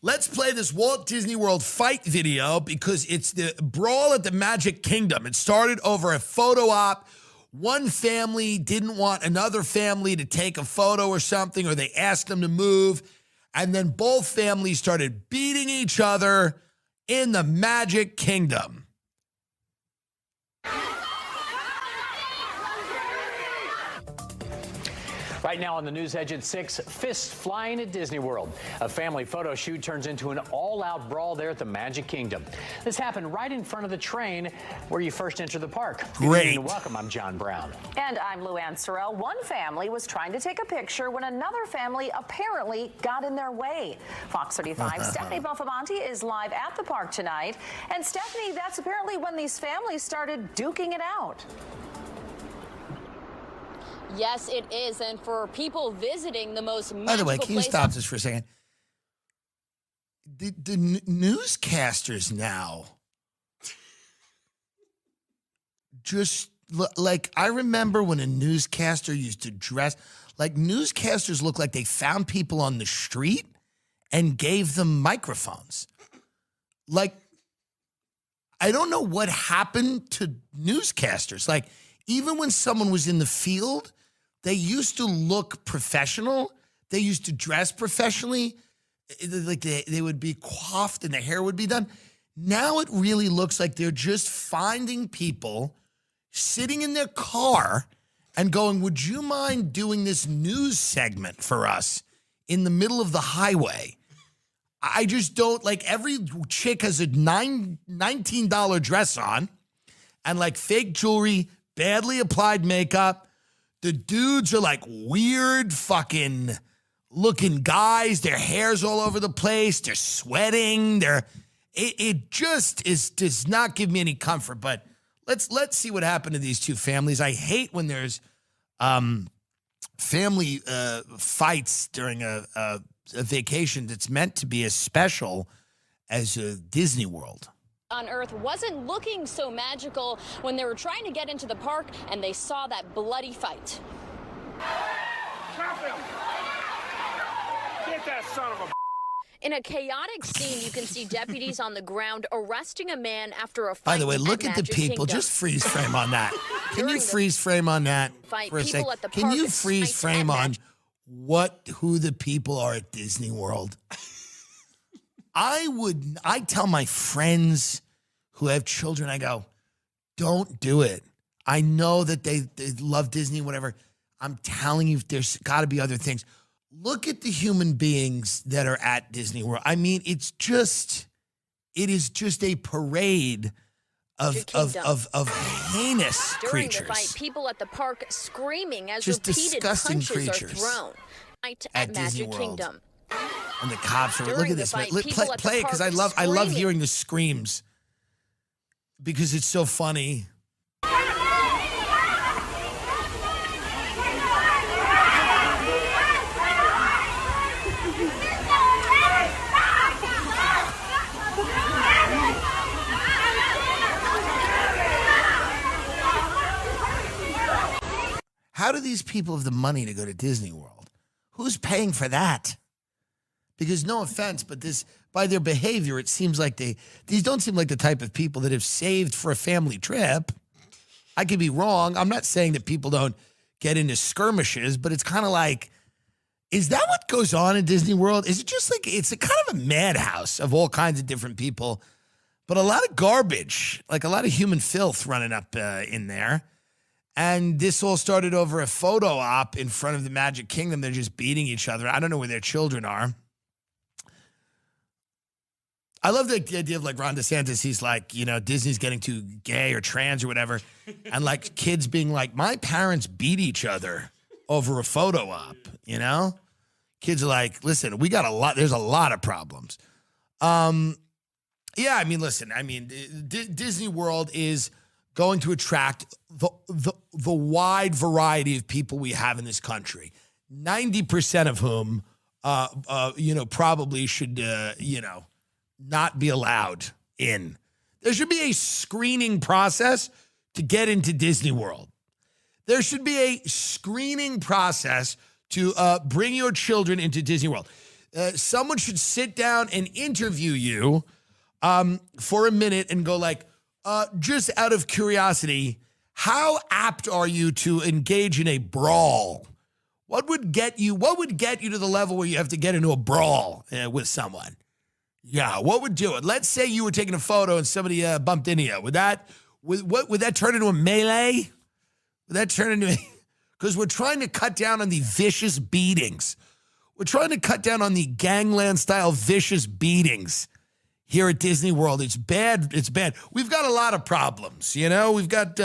Let's play this Walt Disney World fight video because it's the brawl at the Magic Kingdom. It started over a photo op. One family didn't want another family to take a photo or something, or they asked them to move. And then both families started beating each other in the Magic Kingdom. Right now on the news edge at 6, fists flying at Disney World. A family photo shoot turns into an all-out brawl there at the Magic Kingdom. This happened right in front of the train where you first enter the park. Great. Welcome, I'm John Brown. And I'm Luann Sorrell. One family was trying to take a picture when another family apparently got in their way. Fox 35's Stephanie Buffamonte is live at the park tonight. And Stephanie, that's apparently when these families started duking it out. Yes, it is. And for people visiting the most magical By the way, can you place stop this for a second? The newscasters now just like, I remember when a newscaster used to dress like newscasters look like they found people on the street and gave them microphones. Like, I don't know what happened to newscasters. Like, even when someone was in the field, they used to look professional. They used to dress professionally. Like they would be coiffed and their hair would be done. Now it really looks like they're just finding people sitting in their car and going, would you mind doing this news segment for us in the middle of the highway? I just don't, like, every chick has a $19 dress on and like fake jewelry, badly applied makeup. The dudes are like weird fucking looking guys. Their hair's all over the place. They're sweating. It just does not give me any comfort. But let's see what happened to these two families. I hate when there's family fights during a vacation that's meant to be as special as Disney World. on Earth wasn't looking so magical when they were trying to get into the park and they saw that bloody fight. Stop him! Get that son of a... In a chaotic scene, you can see deputies on the ground arresting a man after a fight. By the way, look at the Magic people. Kingdom. Just freeze frame on that. Can you freeze frame on that for a second? Can you freeze frame on who the people are at Disney World? I tell my friends who have children, I go, don't do it. I know that they love Disney, whatever. I'm telling you, there's got to be other things. Look at the human beings that are at Disney World. I mean, it is just a parade of heinous During creatures. the fight, people at the park screaming as Just repeated disgusting punches creatures are thrown. at Disney Magic World. Kingdom. And the cops are, look During at the this. fight, Play people at the it because I park love screaming. hearing the screams because it's so funny. How do these people have the money to go to Disney World? Who's paying for that? Because no offense, but by their behavior, it seems like these don't seem like the type of people that have saved for a family trip. I could be wrong. I'm not saying that people don't get into skirmishes, but it's kind of like, is that what goes on in Disney World? Is it just like, it's a kind of a madhouse of all kinds of different people, but a lot of garbage, like a lot of human filth running up in there. And this all started over a photo op in front of the Magic Kingdom. They're just beating each other. I don't know where their children are. I love the idea of like Ron DeSantis. He's like, Disney's getting too gay or trans or whatever. And like kids being like, my parents beat each other over a photo op, Kids are like, listen, we got there's a lot of problems. Yeah, I mean, listen, Disney World is going to attract the wide variety of people we have in this country. 90% of whom, probably should, not be allowed in. There should be a screening process to get into Disney World. There should be a screening process to bring your children into Disney World. someone should sit down and interview you for a minute and go like, just out of curiosity, how apt are you to engage in a brawl? What would get you to the level where you have to get into a brawl with someone? Yeah, what would do it? Let's say you were taking a photo and somebody bumped into you. Would that turn into a melee? Would that turn into because we're trying to cut down on the vicious beatings. We're trying to cut down on the gangland style vicious beatings here at Disney World. It's bad. It's bad. We've got a lot of problems, you know. We've got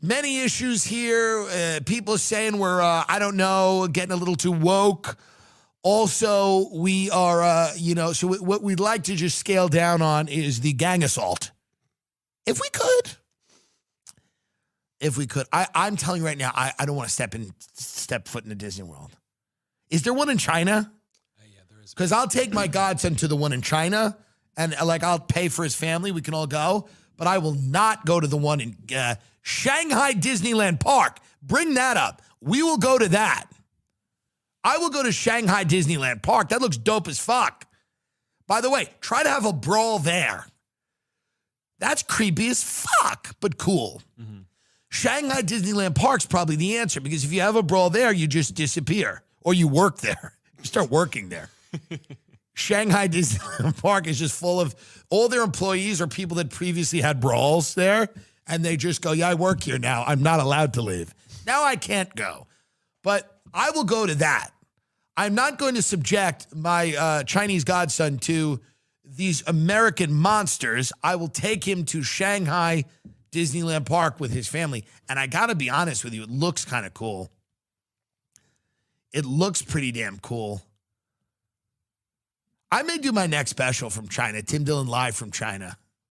many issues here. People saying we're, I don't know, getting a little too woke. Also, we are, so what we'd like to just scale down on is the gang assault. If we could. I'm telling you right now, I don't want to step foot into Disney World. Is there one in China? Yeah, there is. Because I'll take my godson to the one in China. And I'll pay for his family. We can all go. But I will not go to the one in Shanghai Disneyland Park. Bring that up. We will go to that. I will go to Shanghai Disneyland Park. That looks dope as fuck. By the way, try to have a brawl there. That's creepy as fuck, but cool. Mm-hmm. Shanghai Disneyland Park's probably the answer because if you have a brawl there, you just disappear. Or you work there. You start working there. Shanghai Disneyland Park is just full of all their employees are people that previously had brawls there, and they just go, yeah, I work here now. I'm not allowed to leave. Now I can't go. But I will go to that. I'm not going to subject my Chinese godson to these American monsters. I will take him to Shanghai Disneyland Park with his family. And I got to be honest with you, it looks kind of cool. It looks pretty damn cool. I may do my next special from China, Tim Dillon live from China.